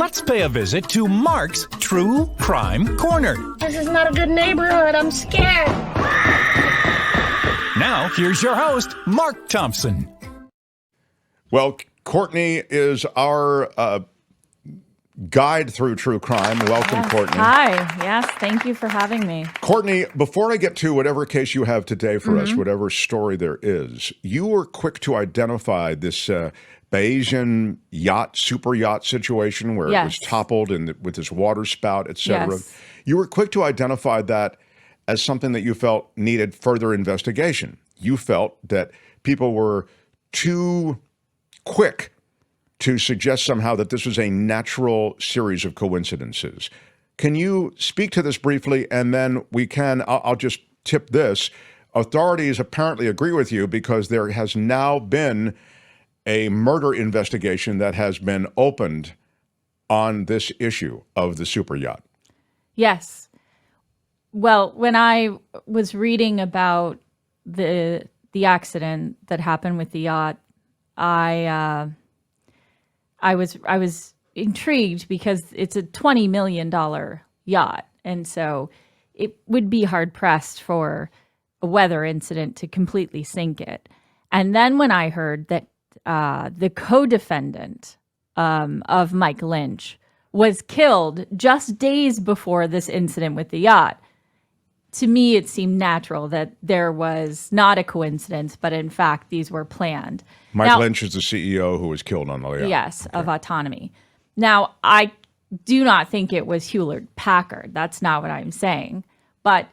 let's pay a visit to Mark's True Crime Corner. This is not a good neighborhood. I'm scared. Now, here's your host, Mark Thompson. Well, Courtney is our guide through true crime. Welcome, yes. Courtney. Hi. Yes, thank you for having me. Courtney, before I get to whatever case you have today for us, whatever story there is, you were quick to identify this Bayesian yacht, super yacht situation where it was toppled and with this water spout, etc. Yes. You were quick to identify that as something that you felt needed further investigation. You felt that people were too quick to suggest somehow that this was a natural series of coincidences. Can you speak to this briefly? And then I'll just tip this. Authorities apparently agree with you because there has now been a murder investigation that has been opened on this issue of the super yacht. Yes. Well, when I was reading about the accident that happened with the yacht, I was intrigued because it's a $20 million yacht. And so it would be hard pressed for a weather incident to completely sink it. And then when I heard that the co-defendant of Mike Lynch was killed just days before this incident with the yacht, to me, it seemed natural that there was not a coincidence, but in fact, these were planned. Mike Lynch is the CEO who was killed on the yacht. Yes, of Autonomy. Now, I do not think it was Hewlett-Packard. That's not what I'm saying. But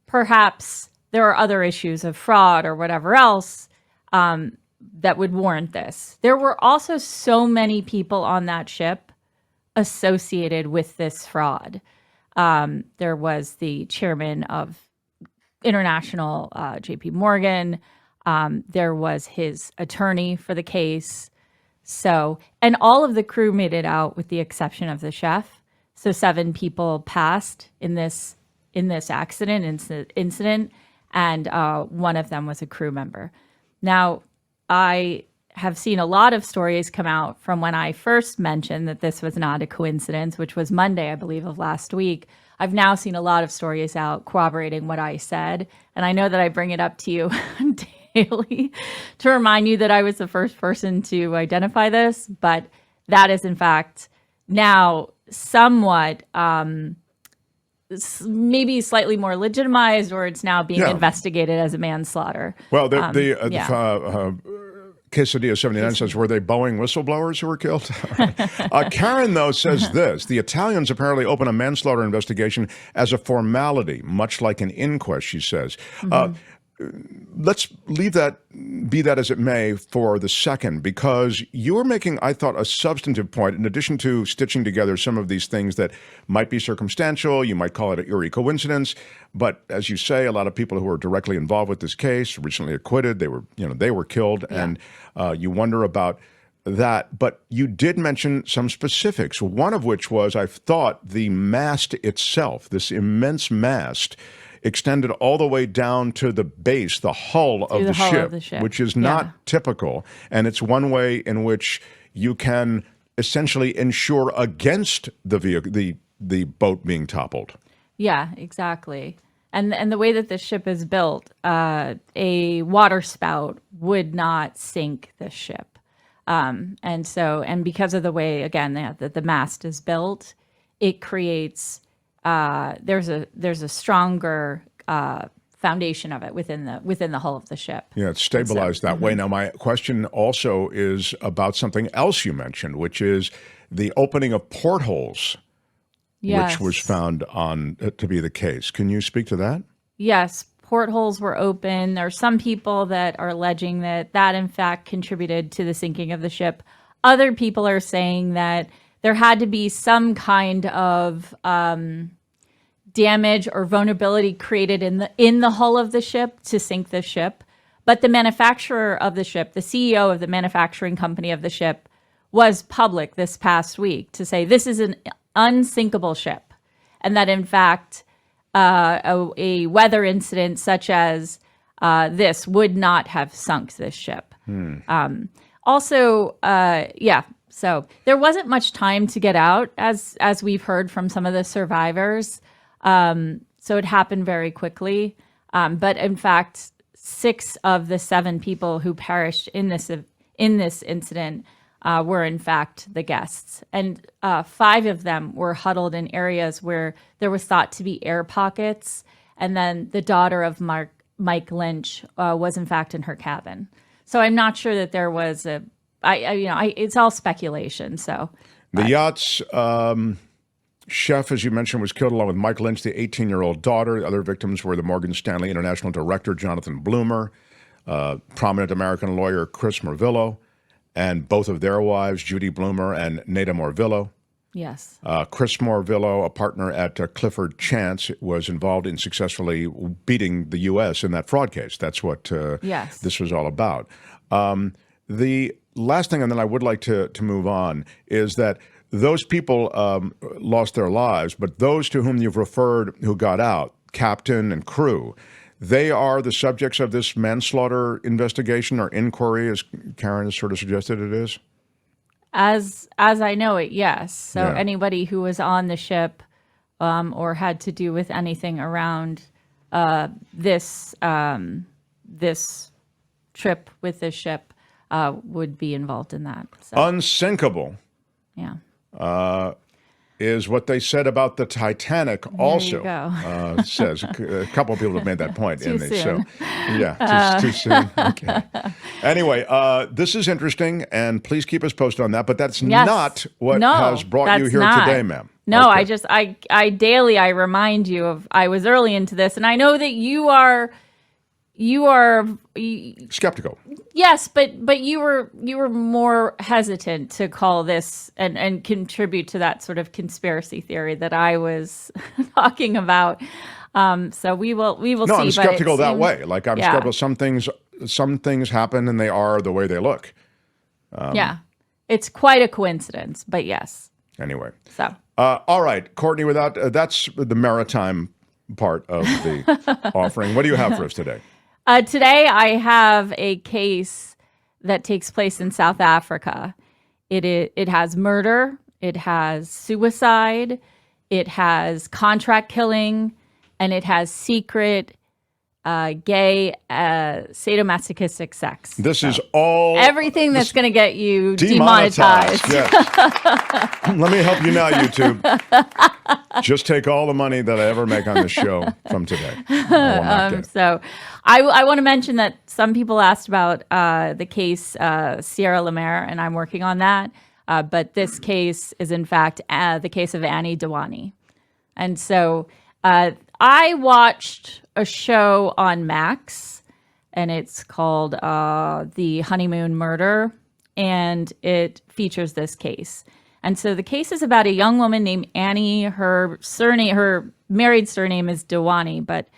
perhaps there are other issues of fraud or whatever else that would warrant this. There were also so many people on that ship associated with this fraud. There was the chairman of International, JP Morgan. There was his attorney for the case. So, and all of the crew made it out with the exception of the chef. So 7 people passed in this incident, and one of them was a crew member. Now, I have seen a lot of stories come out from when I first mentioned that this was not a coincidence, which was Monday, I believe, of last week. I've now seen a lot of stories out corroborating what I said. And I know that I bring it up to you daily to remind you that I was the first person to identify this. But that is, in fact, now somewhat maybe slightly more legitimized, or it's now being investigated as a manslaughter. Well, Quesadilla 79 says, were they Boeing whistleblowers who were killed? Karen, though, says this. The Italians apparently open a manslaughter investigation as a formality, much like an inquest, she says. Let's leave that, be that as it may, for the second, because you were making, I thought, a substantive point, in addition to stitching together some of these things that might be circumstantial, you might call it an eerie coincidence, but as you say, a lot of people who were directly involved with this case, recently acquitted, they were killed, and you wonder about that. But you did mention some specifics, one of which was, I thought, the mast itself, this immense mast, extended all the way down to the base, the hull of the ship, which is not typical. And it's one way in which you can essentially insure against the vehicle, the boat being toppled. Yeah, exactly. And the way that the ship is built, a water spout would not sink the ship. And because of the way, again, that the mast is built, it creates there's a stronger foundation of it within the hull of the ship. Yeah, it's stabilized that way. Now, my question also is about something else you mentioned, which is the opening of portholes, which was found to be the case. Can you speak to that? Yes, portholes were open. There are some people that are alleging that in fact contributed to the sinking of the ship. Other people are saying that there had to be some kind of damage or vulnerability created in the hull of the ship to sink the ship. But the manufacturer of the ship, the CEO of the manufacturing company of the ship, was public this past week to say this is an unsinkable ship, and that in fact a weather incident such as this would not have sunk this ship. Also, So there wasn't much time to get out, as we've heard from some of the survivors. So it happened very quickly. But in fact, 6 of the 7 people who perished in this incident were in fact the guests, and 5 of them were huddled in areas where there was thought to be air pockets. And then the daughter of Mike Lynch was in fact in her cabin. So I'm not sure that there was it's all speculation. So the yacht's chef, as you mentioned, was killed along with Mike Lynch, the 18-year-old daughter. The other victims were the Morgan Stanley International director, Jonathan Bloomer, prominent American lawyer, Chris Morvillo, and both of their wives, Judy Bloomer and Neda Morvillo. yes. Chris Morvillo, a partner at Clifford Chance, was involved in successfully beating the U.S. in that fraud case. That's what Yes. this was all about. The last thing, and then I would like to move on, is that those people lost their lives, but those to whom you've referred who got out, captain and crew, they are the subjects of this manslaughter investigation or inquiry, as Karen has sort of suggested it is? As I know it, yes. So Yeah. anybody who was on the ship or had to do with anything around this trip with this ship would be involved in that. So, Unsinkable yeah. is what they said about the Titanic also. you go. Says a couple of people have made that point. Too in this. soon. So, yeah, too soon. Okay. Anyway, this is interesting, and please keep us posted on that. But that's Yes. not what No, has brought you that's here not. today, ma'am. No, Okay. I daily remind you of, I was early into this, and I know that you are Skeptical. yes, but you were more hesitant to call this and contribute to that sort of conspiracy theory that I was talking about. So we will No, see. I'm but skeptical it that seems- way. Like I'm yeah. skeptical. Some things happen, and they are the way they look. Yeah, it's quite a coincidence, but yes. Anyway. So All right, Courtney, without that's the maritime part of the offering. What do you have for us today? today I have a case that takes place in South Africa. It has murder, it has suicide, it has contract killing, and it has secret gay sadomasochistic sex. This is all Everything that's going to get you demonetized. demonetized. Yes. Let me help you now, YouTube. Just take all the money that I ever make on this show from today. I will not get it. So I want to mention that some people asked about the case Sierra Lemaire, and I'm working on that. But this case is, in fact, the case of Anni Dewani. And so I watched a show on Max, and it's called The Honeymoon Murder, and it features this case. And so the case is about a young woman named Anni. Her married surname is Dewani, but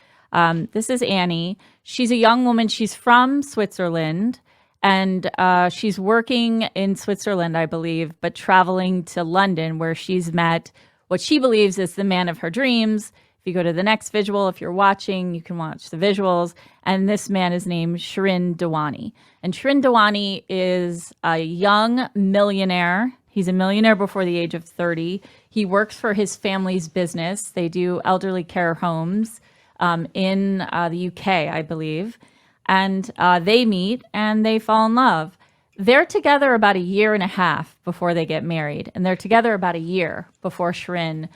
this is Anni. She's a young woman. She's from Switzerland, and she's working in Switzerland, I believe, but traveling to London, where she's met what she believes is the man of her dreams. If you go to the next visual, if you're watching, you can watch the visuals. And this man is named Shrien Dewani. And Shrien Dewani is a young millionaire. He's a millionaire before the age of 30. He works for his family's business. They do elderly care homes in the UK, I believe. And they meet and they fall in love. They're together about a year and a half before they get married. And they're together about a year before Shrien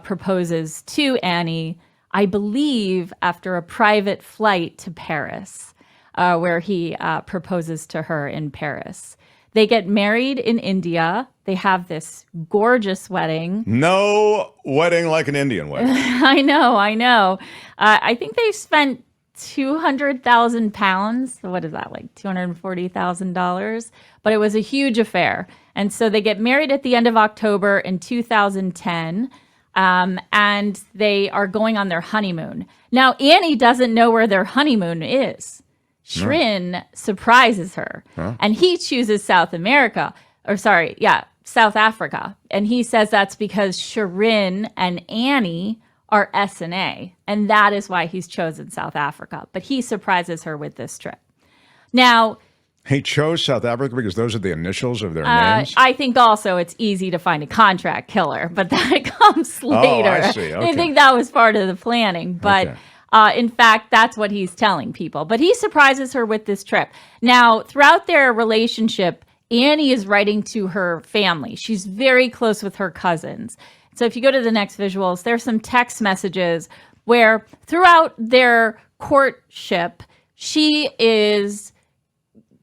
proposes to Anni, I believe, after a private flight to Paris, where he proposes to her in Paris. They get married in India. They have this gorgeous wedding. No wedding like an Indian wedding. I know. I think they spent 200,000 pounds. What is that, like $240,000? But it was a huge affair. And so they get married at the end of October in 2010. And they are going on their honeymoon. Now, Anni doesn't know where their honeymoon is. Shrien surprises her, and he chooses South Africa. And he says that's because Shrien and Anni are S&A, and that is why he's chosen South Africa. But he surprises her with this trip. Now, He chose South Africa because those are the initials of their names? I think also it's easy to find a contract killer, but that comes later. I see. Okay. I think that was part of the planning. But in fact, that's what he's telling people. But he surprises her with this trip. Now, throughout their relationship, Annie is writing to her family. She's very close with her cousins. So if you go to the next visuals, there's some text messages where throughout their courtship, she is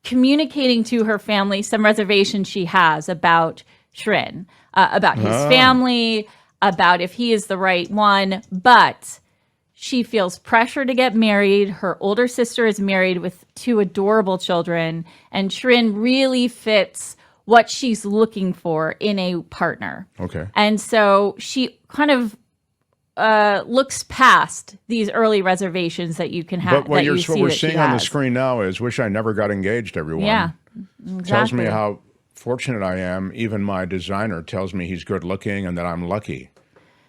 communicating to her family some reservations she has about Shrien, about his family, about if he is the right one. But she feels pressure to get married. Her older sister is married with 2 adorable children, and Shrien really fits what she's looking for in a partner. Okay. And so she kind of looks past these early reservations that you can have. But what we're seeing on the screen now is wish I never got engaged, everyone. Yeah, exactly. Tells me how fortunate I am. Even my designer tells me he's good looking and that I'm lucky.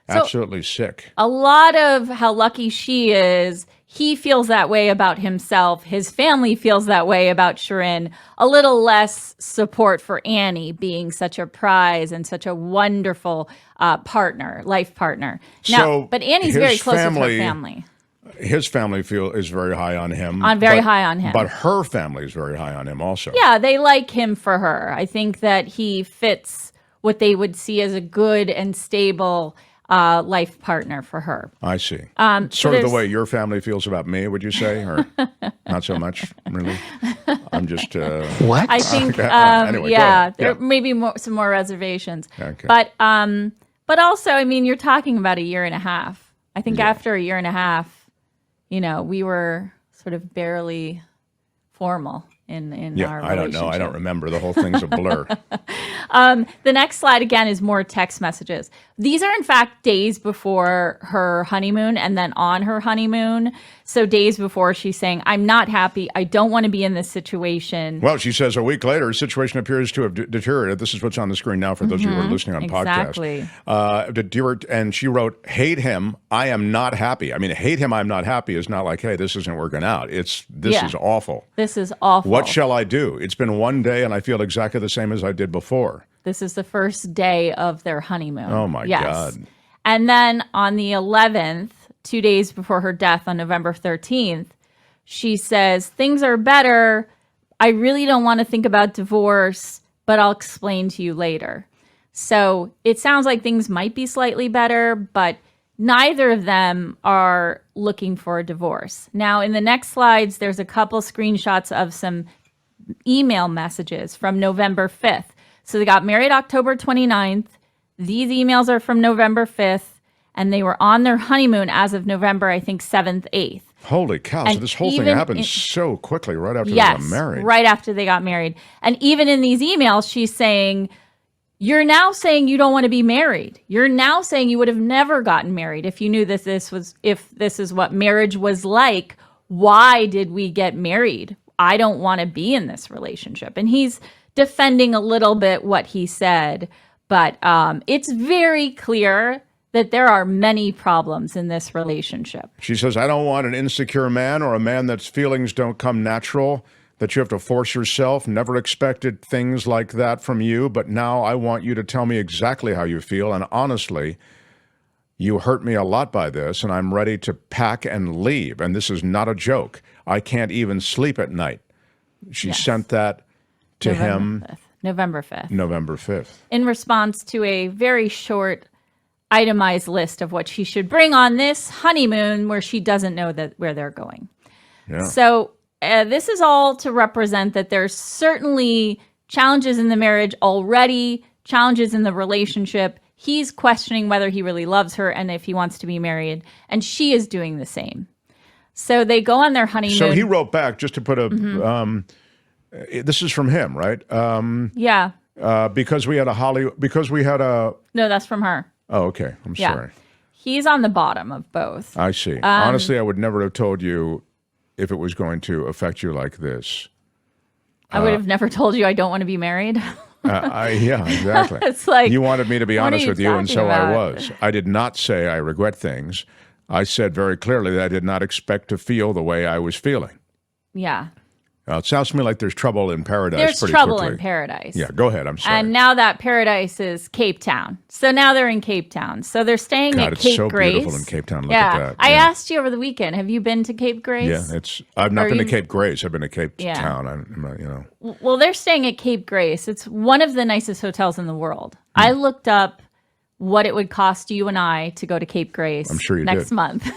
So, absolutely sick. A lot of how lucky she is, he feels that way about himself. His family feels that way about Shrien. A little less support for Annie being such a prize and such a wonderful partner, life partner. Now, but Annie's very close with her family. His family is very high on him. High on him. But her family is very high on him also. Yeah, they like him for her. I think that he fits what they would see as a good and stable life partner for her. I see. Sort of the way your family feels about me, would you say? Or not so much, really? I'm just... What? I think, anyway, there may be some more reservations. Okay. But also, I mean, you're talking about a year and a half. I think after a year and a half, we were sort of barely formal in our relationship. I don't know. I don't remember. The whole thing's a blur. The next slide, again, is more text messages. These are, in fact, days before her honeymoon and then on her honeymoon. So days before, she's saying, I'm not happy. I don't want to be in this situation. Well, she says a week later, her situation appears to have deteriorated. This is what's on the screen now for those of you who are listening on exactly. podcast. And she wrote, hate him, I am not happy. I mean, hate him, I'm not happy is not like, hey, this isn't working out. This is awful. This is awful. What shall I do? It's been one day and I feel exactly the same as I did before. This is the first day of their honeymoon. Oh, my God. And then on the 11th, 2 days before her death on November 13th, she says, things are better. I really don't want to think about divorce, but I'll explain to you later. So it sounds like things might be slightly better, but neither of them are looking for a divorce. Now, in the next slides, there's a couple screenshots of some email messages from November 5th. So they got married October 29th. These emails are from November 5th, and they were on their honeymoon as of November, I think, 7th, 8th. Holy cow. And so this whole thing happened so quickly right after they got married. Right after they got married. And even in these emails, she's saying, you're now saying you don't want to be married. You're now saying you would have never gotten married if you knew that if this is what marriage was like. Why did we get married? I don't want to be in this relationship. And he's defending a little bit what he said, but it's very clear that there are many problems in this relationship. She says, I don't want an insecure man or a man that's feelings don't come natural, that you have to force yourself. Never expected things like that from you, but now I want you to tell me exactly how you feel. And honestly, you hurt me a lot by this, and I'm ready to pack and leave. And this is not a joke. I can't even sleep at night. She sent that to him. November 5th. November 5th. In response to a very short, itemized list of what she should bring on this honeymoon where she doesn't know where they're going. Yeah. So this is all to represent that there's certainly challenges in the marriage already, challenges in the relationship. He's questioning whether he really loves her and if he wants to be married, and she is doing the same. So they go on their honeymoon. So he wrote back, just to put a, this is from him, right? Yeah. Because we had a No, that's from her. Oh, okay. I'm sorry. He's on the bottom of both. I see. Honestly, I would never have told you if it was going to affect you like this. I would have never told you I don't want to be married. Yeah, exactly. It's like, you wanted me to be honest with you, and so about? I was. I did not say I regret things. I said very clearly that I did not expect to feel the way I was feeling. Yeah. It sounds to me like there's trouble in paradise. There's pretty trouble quickly. in paradise. Yeah, go ahead. I'm sorry. And now that paradise is Cape Town. So now they're in Cape Town. So they're staying God, at it's Cape so Grace. beautiful in Cape Town. Look yeah. at that. I Yeah. asked you over the weekend, have you been to Cape Grace? Yeah, I've not Are been to you- Cape Grace. I've been to Cape Town. Well, they're staying at Cape Grace. It's one of the nicest hotels in the world. I looked up what it would cost you and I to go to Cape Grace I'm sure you next did. month.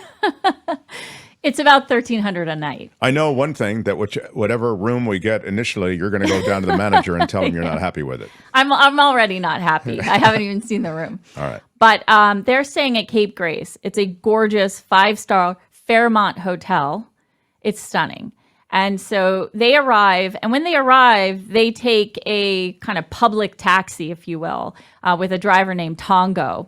It's about $1,300 a night. I know one thing, that whatever room we get initially, you're going to go down to the manager and tell him you're not happy with it. I'm already not happy. I haven't even seen the room. All right. But they're staying at Cape Grace. It's a gorgeous 5-star Fairmont hotel. It's stunning. And so they arrive, and when they arrive, they take a kind of public taxi, if you will, with a driver named Tongo.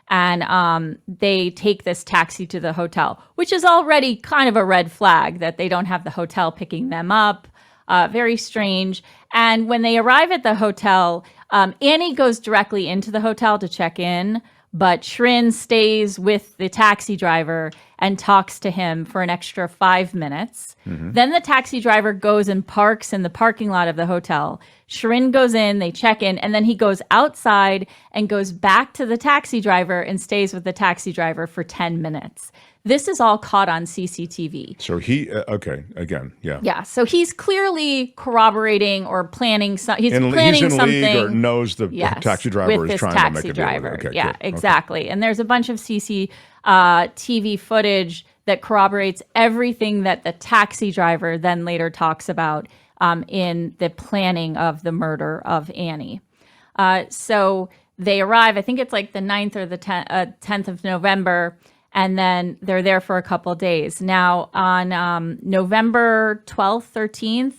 And they take this taxi to the hotel, which is already kind of a red flag that they don't have the hotel picking them up. Very strange. And when they arrive at the hotel, Annie goes directly into the hotel to check in, but Shrien stays with the taxi driver and talks to him for an extra 5 minutes. Then the taxi driver goes and parks in the parking lot of the hotel. Shrien goes in, they check in, and then he goes outside and goes back to the taxi driver and stays with the taxi driver for 10 minutes. This is all caught on CCTV. So he, okay, again, yeah. Yeah, so he's clearly corroborating or planning. He's planning he's in something. league or knows the Yes, taxi driver with is this trying taxi to make a driver. deal with it. Okay, yeah, good. exactly. And there's a bunch of TV footage that corroborates everything that the taxi driver then later talks about in the planning of the murder of Annie. So they arrive, I think it's like the 9th or the 10th of November, and then they're there for a couple of days. Now, on November 12th,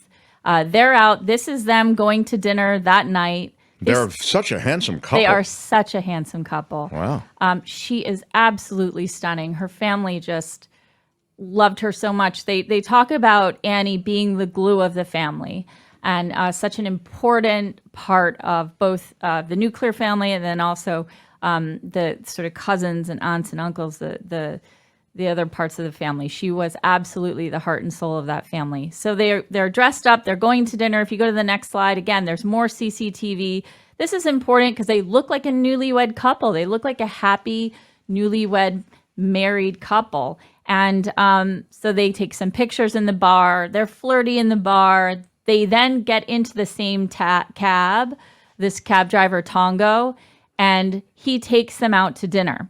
13th, they're out. This is them going to dinner that night. They're such a handsome couple. They are such a handsome couple. Wow. She is absolutely stunning. Her family just loved her so much. They talk about Annie being the glue of the family and such an important part of both the nuclear family and then also the sort of cousins and aunts and uncles, the other parts of the family. She was absolutely the heart and soul of that family. So they're dressed up. They're going to dinner. If you go to the next slide, again, there's more CCTV. This is important because they look like a newlywed couple. They look like a happy newlywed married couple. And so they take some pictures in the bar. They're flirty in the bar. They then get into the same cab, this cab driver, Tongo, and he takes them out to dinner.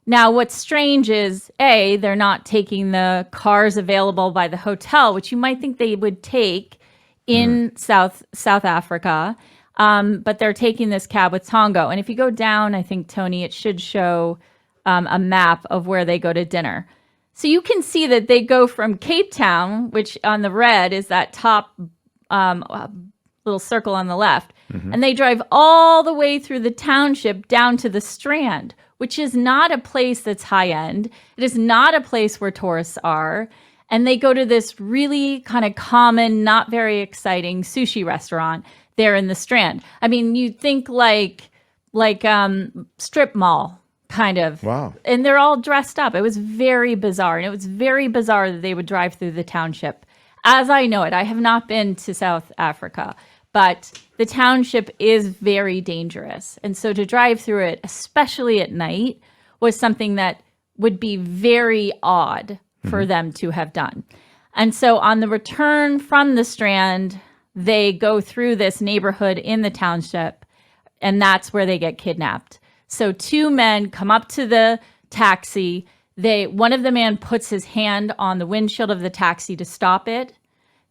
Now, what's strange is, A, they're not taking the cars available by the hotel, which you might think they would take in South Africa, but they're taking this cab with Tongo. And if you go down, I think, Tony, it should show a map of where they go to dinner. So you can see that they go from Cape Town, which on the red is that top little circle on the left, and they drive all the way through the township down to the Strand, which is not a place that's high end. It is not a place where tourists are. And they go to this really kind of common, not very exciting sushi restaurant there in the Strand. I mean, you'd think like strip mall kind of. Wow. And they're all dressed up. It was very bizarre. And it was very bizarre that they would drive through the township. As I know it, I have not been to South Africa, but the township is very dangerous. And so to drive through it, especially at night, was something that would be very odd for them to have done. And so on the return from the Strand, they go through this neighborhood in the township, and that's where they get kidnapped. So 2 men come up to the taxi. One of the men puts his hand on the windshield of the taxi to stop it.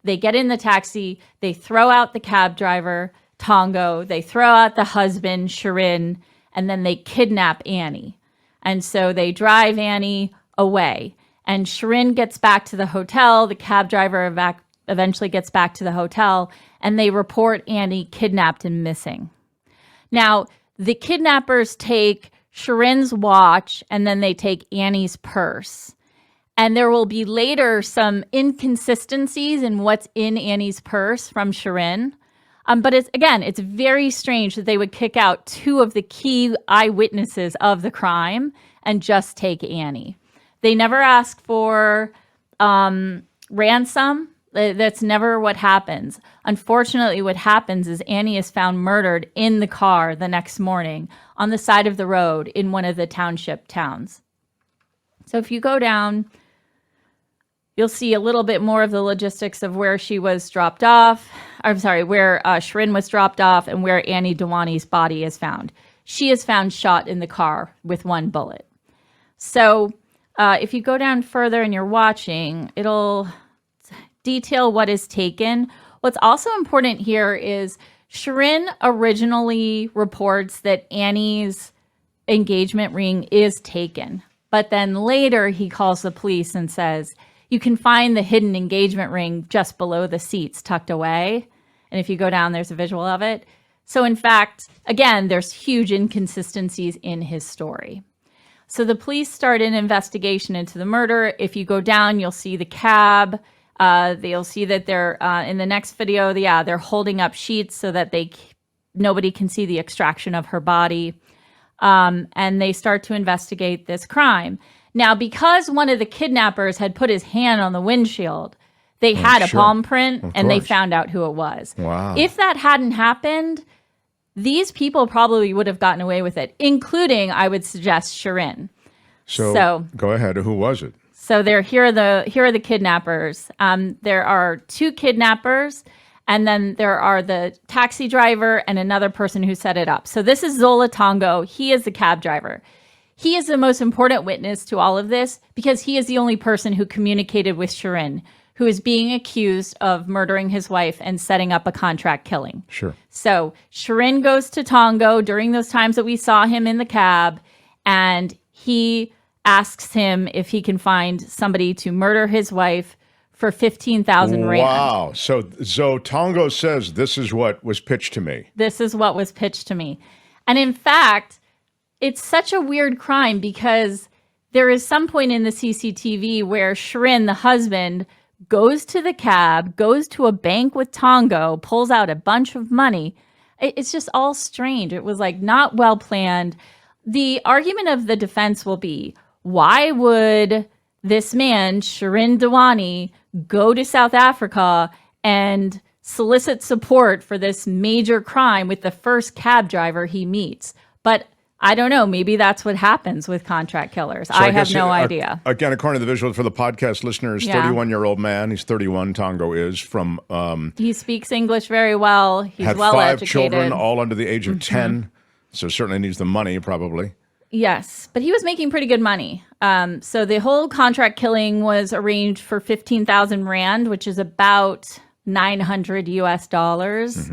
They get in the taxi. They throw out the cab driver, Tongo. They throw out the husband, Shrien, and then they kidnap Annie. And so they drive Annie away. And Shrien gets back to the hotel. The cab driver eventually gets back to the hotel, and they report Annie kidnapped and missing. Now, the kidnappers take Shrien's watch, and then they take Annie's purse. And there will be later some inconsistencies in what's in Annie's purse from Shrien. But it's very strange that they would kick out 2 of the key eyewitnesses of the crime and just take Annie. They never ask for ransom. That's never what happens. Unfortunately, what happens is Annie is found murdered in the car the next morning on the side of the road in one of the township towns. So if you go down, you'll see a little bit more of the logistics of where she was dropped off. I'm sorry, where Shrien was dropped off and where Annie Dewani's body is found. She is found shot in the car with one bullet. So if you go down further and you're watching, it'll detail what is taken. What's also important here is Shrien originally reports that Annie's engagement ring is taken. But then later he calls the police and says, you can find the hidden engagement ring just below the seats tucked away. And if you go down, there's a visual of it. So in fact, again, there's huge inconsistencies in his story. So the police start an investigation into the murder. If you go down, you'll see the cab. You'll see that they're in the next video. They're holding up sheets so that nobody can see the extraction of her body. And they start to investigate this crime. Now, because one of the kidnappers had put his hand on the windshield, they had a palm print and they found out who it was. Wow. If that hadn't happened, these people probably would have gotten away with it, including, I would suggest, Shrien. So go ahead. Who was it? So here are the kidnappers. There are two kidnappers, and then there are the taxi driver and another person who set it up. So this is Zola Tongo. He is the cab driver. He is the most important witness to all of this because he is the only person who communicated with Shrien, who is being accused of murdering his wife and setting up a contract killing. Sure. So Shrien goes to Tongo during those times that we saw him in the cab, and he asks him if he can find somebody to murder his wife for 15,000 rand. Wow. So Tongo says, this is what was pitched to me. This is what was pitched to me. And in fact, it's such a weird crime because there is some point in the CCTV where Shrien, the husband, goes to the cab, goes to a bank with Tongo, pulls out a bunch of money. It's just all strange. It was like not well planned. The argument of the defense will be, why would this man, Shrien Dewani, go to South Africa and solicit support for this major crime with the first cab driver he meets? But I don't know. Maybe that's what happens with contract killers. So I have no idea. Again, according to the visual for the podcast listeners, 31-year-old man. He's 31. Tongo is from. He speaks English very well. He's had well 5 educated. children, all under the age of 10. So certainly needs the money, probably. Yes, but he was making pretty good money. So the whole contract killing was arranged for 15,000 rand, which is about $900 US.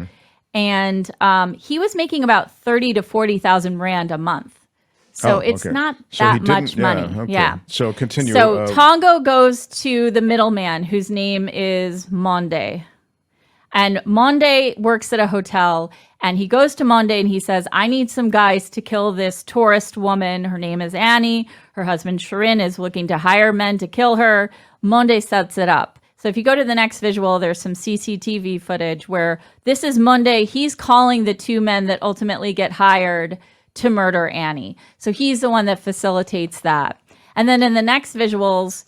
And he was making about 30 to 40,000 rand a month. So it's not that much money. Okay. Yeah. So continue. So Tongo goes to the middleman, whose name is Monde. And Monde works at a hotel, and he goes to Monde and he says, I need some guys to kill this tourist woman. Her name is Annie. Her husband Shrien is looking to hire men to kill her. Monde sets it up. So if you go to the next visual, there's some CCTV footage where this is Monde. He's calling the two men that ultimately get hired to murder Annie. So he's the one that facilitates that. And then in the next visuals,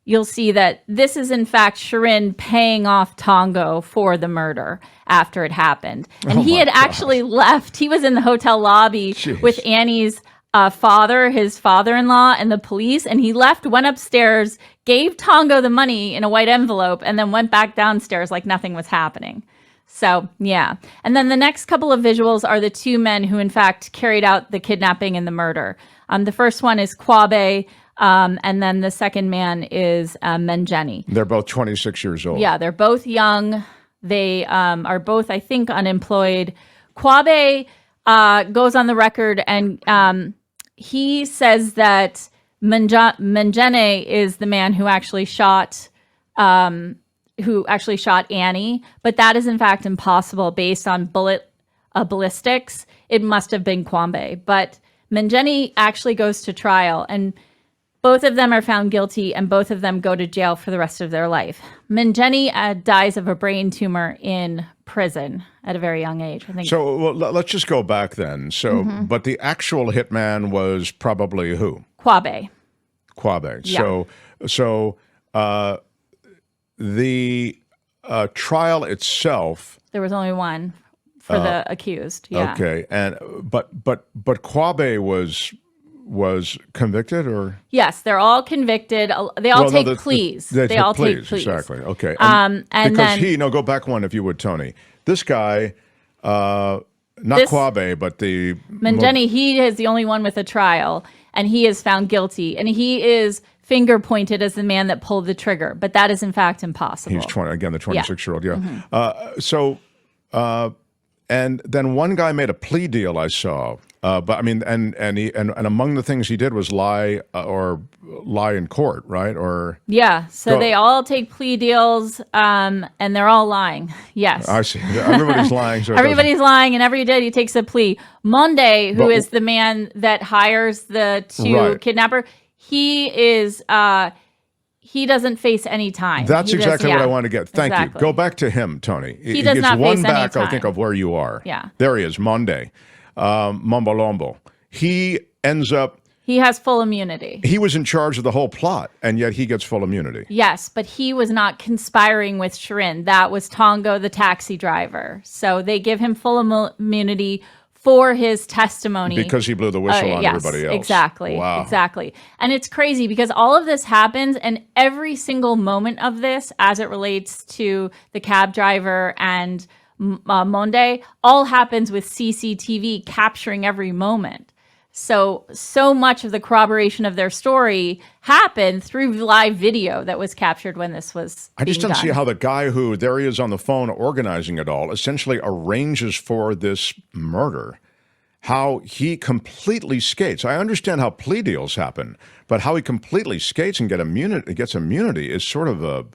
you'll see that this is, in fact, Shrien paying off Tongo for the murder after it happened. And he had actually left. He was in the hotel lobby with Annie's father, his father-in-law, and the police. And he left, went upstairs, gave Tongo the money in a white envelope, and then went back downstairs like nothing was happening. So, yeah. And then the next couple of visuals are the two men who, in fact, carried out the kidnapping and the murder. The first one is Kwabe. And then the second man is Menjeni. They're both 26 years old. Yeah, they're both young. They are both, I think, unemployed. Kwabe goes on the record and he says that Menjeni is the man who actually shot Annie, but that is in fact impossible based on ballistics. It must have been Kwabe, but Menjeni actually goes to trial, and both of them are found guilty, and both of them go to jail for the rest of their life. Menjeni dies of a brain tumor in prison at a very young age, I think. So let's just go back then. So, but the actual hitman was probably who? Kwabe. Kwabe. Yeah. So the trial itself. There was only one for the accused. Yeah. Okay, and but Kwabe was convicted, or yes, they're all convicted. They all take pleas. They all pleas, take pleas. Exactly. Okay. And because then go back one if you would, Tony. This guy, not Kwabe, but the Mangeni, he is the only one with a trial, and he is found guilty, and he is finger pointed as the man that pulled the trigger, but that is in fact impossible. He's 20 again, the 26-year-old. Yeah. And then one guy made a plea deal, I saw. But I mean, and among the things he did was lie in court, right? Or yeah. So they all take plea deals, and they're all lying. Yes, I see. Everybody's lying. So everybody's lying, and every day he takes a plea. Monday, who is the man that hires the two kidnapper, he is. He doesn't face any time. That's exactly what I want to get. Thank you. Go back to him, Tony. He does not face one back, any time. I think, of where you are. Yeah. There he is, Monday. Mombolombo. He ends up... He has full immunity. He was in charge of the whole plot, and yet he gets full immunity. Yes, but he was not conspiring with Shrien. That was Tongo, the taxi driver. So they give him full immunity for his testimony. Because he blew the whistle on everybody else. Exactly. Wow. Exactly. And it's crazy because all of this happens, and every single moment of this, as it relates to the cab driver and Monde, all happens with CCTV capturing every moment. So much of the corroboration of their story happened through live video that was captured when this was I just don't done. see how the guy who, there he is on the phone organizing it all, essentially arranges for this murder, how he completely skates. I understand how plea deals happen, but how he completely skates and gets immunity is sort of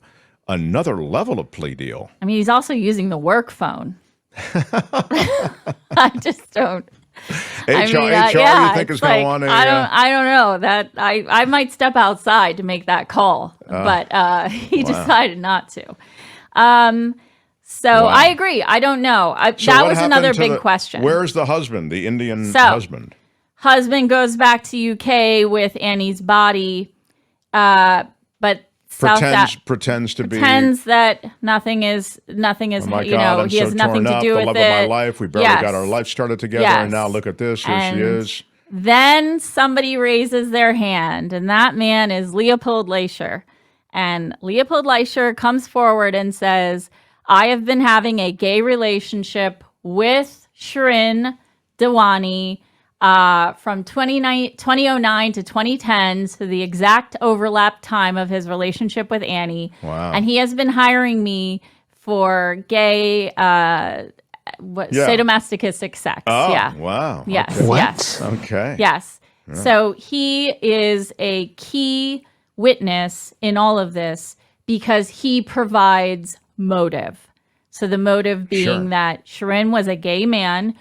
another level of plea deal. I mean, he's also using the work phone. I just don't. HR, you think is going to want to... I don't know. That I might step outside to make that call, but he decided not to. So I agree. I don't know. That was another big question. Where's the husband, the Indian husband? Husband goes back to UK with Annie's body, but pretends that nothing is oh my he God, has nothing to do the with love it. of my life. We barely got our life started together, and now look at this. Here she is. Then somebody raises their hand, and that man is Leopold Leischer. And Leopold Leischer comes forward and says, I have been having a gay relationship with Shrien Dewani from 2009 to 2010, so the exact overlap time of his relationship with Annie. Wow. And he has been hiring me for gay sadomasochistic sex. Oh, yeah. Wow. Yes. Okay. Yes. Okay. Yes. Yeah. So he is a key witness in all of this because he provides motive. So the motive being that Shrien was a gay man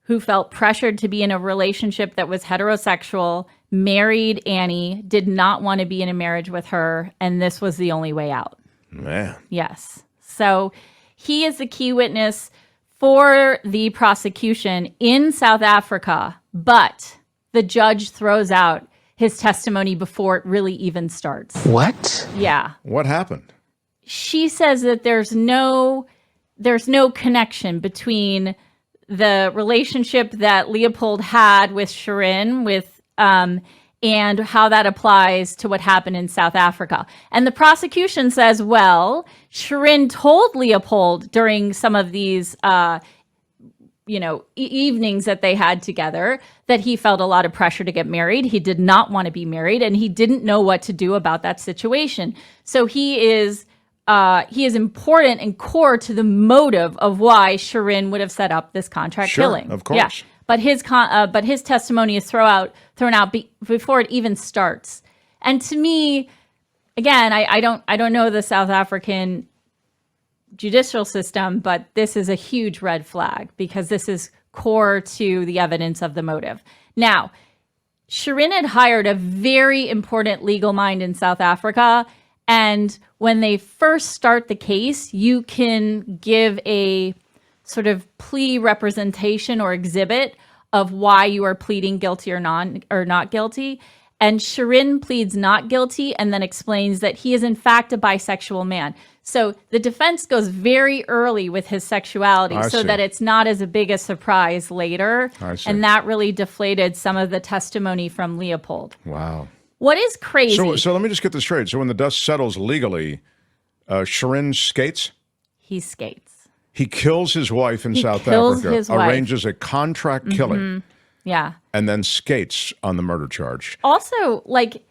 who felt pressured to be in a relationship that was heterosexual, married Annie, did not want to be in a marriage with her, and this was the only way out. Man. Yes. So he is the key witness for the prosecution in South Africa, but the judge throws out his testimony before it really even starts. What? Yeah. What happened? She says that there's no connection between the relationship that Leopold had with Shrien, and how that applies to what happened in South Africa. And the prosecution says, well, Shrien told Leopold during some of these, evenings that they had together that he felt a lot of pressure to get married. He did not want to be married, and he didn't know what to do about that situation. So he is important and core to the motive of why Shrien would have set up this contract killing. Of course. Yeah. But his testimony is thrown out before it even starts. And to me, again, I don't know the South African judicial system, but this is a huge red flag because this is core to the evidence of the motive. Now, Shrien had hired a very important legal mind in South Africa. And when they first start the case, you can give a sort of plea representation or exhibit of why you are pleading guilty or not guilty. And Shrien pleads not guilty and then explains that he is in fact a bisexual man. So the defense goes very early with his sexuality so that it's not as big a surprise later. And that really deflated some of the testimony from Leopold. Wow. What is crazy? So let me just get this straight. So when the dust settles legally, Shrien skates? He skates. He kills his wife in South Africa, arranges a contract killing. Yeah. And then skates on the murder charge. Also, like...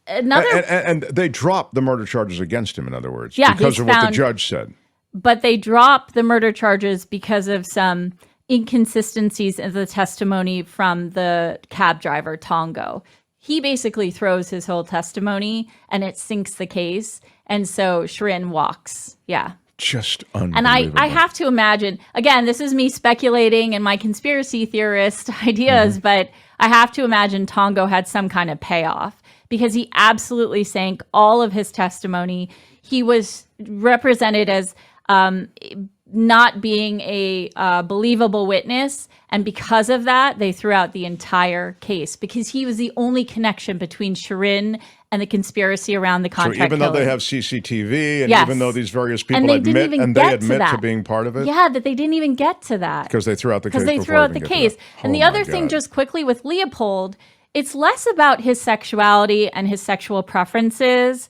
And they dropped the murder charges against him, in other words, because of what the judge said. But they dropped the murder charges because of some inconsistencies in the testimony from the cab driver, Tongo. He basically throws his whole testimony, and it sinks the case. And so Shrien walks. Yeah. Just unbelievable. And I have to imagine, again, this is me speculating and my conspiracy theorist ideas, but I have to imagine Tongo had some kind of payoff, because he absolutely sank all of his testimony. He was represented as not being a believable witness. And because of that, they threw out the entire case, because he was the only connection between Shrien and the conspiracy around the contract So even though they have CCTV, and even though these various people admit to being part of it? Yeah, that they didn't even get to that. Because they threw out the case. Because they threw out the case. And the other thing, just quickly with Leopold, it's less about his sexuality and his sexual preferences,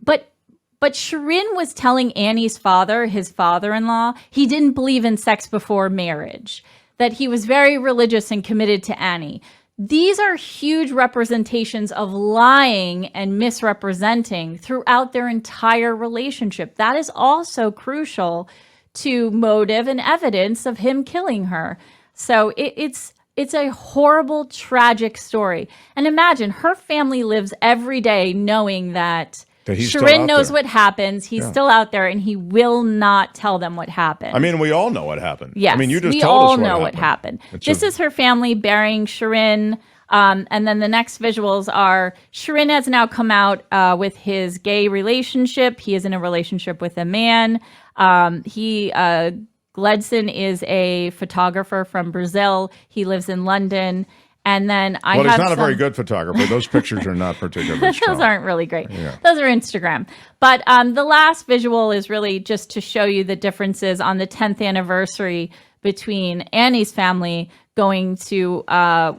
but Shrien was telling Annie's father, his father-in-law, he didn't believe in sex before marriage, that he was very religious and committed to Annie. These are huge representations of lying and misrepresenting throughout their entire relationship. That is also crucial to motive and evidence of him killing her. So it's a horrible, tragic story. And imagine, her family lives every day knowing that Shrien knows what happens. He's still out there, and he will not tell them what happened. I mean, we all know what happened. Yes, I mean, you just we told all us know what happened. This is her family burying Shrien. And then the next visuals are Shrien has now come out with his gay relationship. He is in a relationship with a man. Gledson is a photographer from Brazil. He lives in London. And then he's not a very good photographer. Those pictures are not particularly strong. Those aren't really great. Yeah. Those are Instagram. But the last visual is really just to show you the differences on the 10th anniversary between Annie's family going to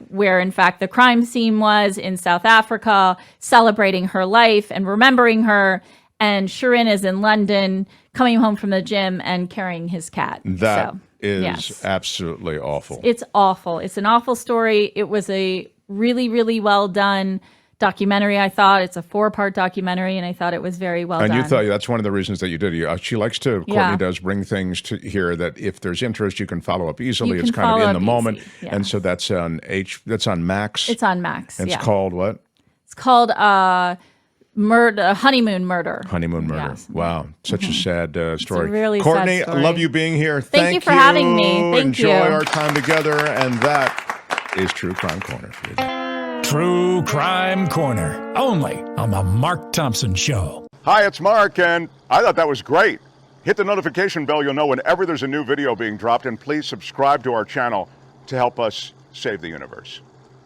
where, in fact, the crime scene was in South Africa, celebrating her life and remembering her. And Shrien is in London, coming home from the gym and carrying his cat. That is absolutely awful. It's awful. It's an awful story. It was a really, really well done documentary, I thought. It's a 4-part documentary, and I thought it was very well done. And you thought that's one of the reasons that you did. She likes to, Courtney does, bring things to here that if there's interest, you can follow up easily. It's kind of in the moment. Yes. And so that's on Max. It's on Max. It's called what? It's called Honeymoon Murder. Honeymoon Murder. Yes. Wow. Such a sad story. It's a really Courtney, sad story. I love you being here. Thank you for having me. Thank you. Enjoy our time together. And that is True Crime Corner for you. True Crime Corner, only on the Mark Thompson Show. Hi, it's Mark, and I thought that was great. Hit the notification bell. You'll know whenever there's a new video being dropped, and please subscribe to our channel to help us save the universe.